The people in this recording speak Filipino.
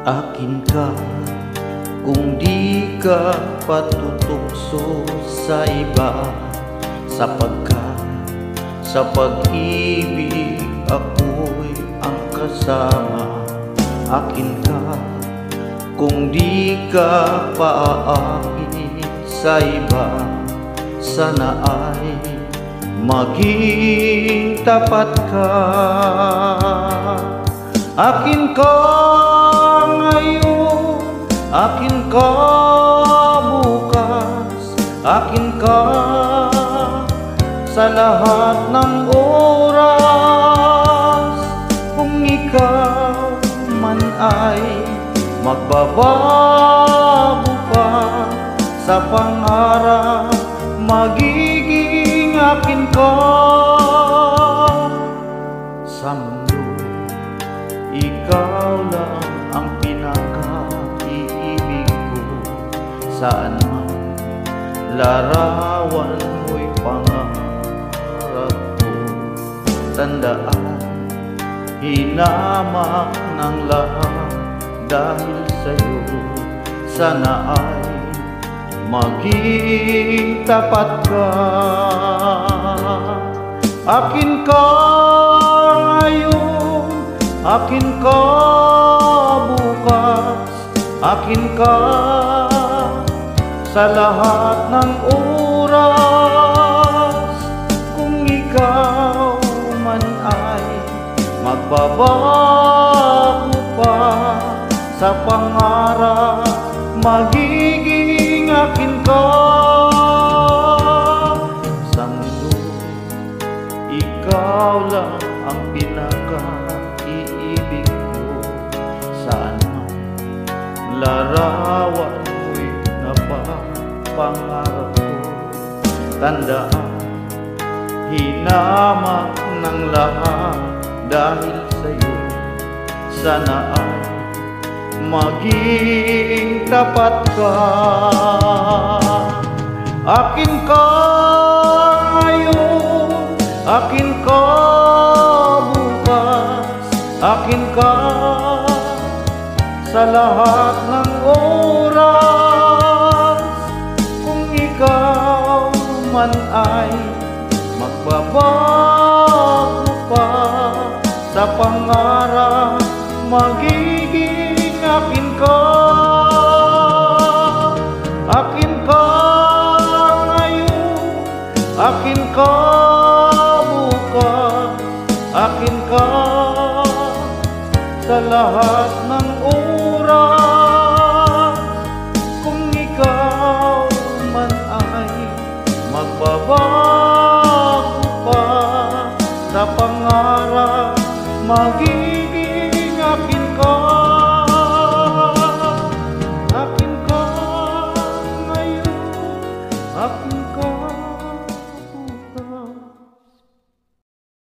Akin ka kung di ka patutukso sa iba, sapagkat sa pag-ibig ako'y ang kasama. Akin ka kung di ka paaamin sa iba, sana ay maging tapat ka. Akin ka ngayon, akin ka bukas, akin ka sa lahat ng oras. Kung ikaw man ay magbabago pa sa pangarap, magiging akin ka. Sa mundo, ikaw lang ang pinaka-iibig ko. Saan man larawan mo'y pangarap ko. Tandaan, hinamak ng lahat dahil sa'yo. Sana ay maging tapat ka. Akin ka ngayon, akin ka bukas, akin ka sa lahat ng oras. Kung ikaw man ay magbabago pa sa pangarap, magiging akin ka. Sa mundo, ikaw lang ang pinaka-iibig ko. Saan man larawan mo'y napapangarap ko. Tandaan, hinamak ng lahat dahil sa'yo. Sana ay maging tapat ka. Akin ka ngayon, akin ka bukas, akin ka sa lahat ng oras. Kung ikaw man ay magbabago pa sa pangarap, magiging akin ka. Akin ka ngayon, akin ka bukas, akin ka sa lahat ng oras. Kung ikaw man ay magbabago pa sa pangarap, magiging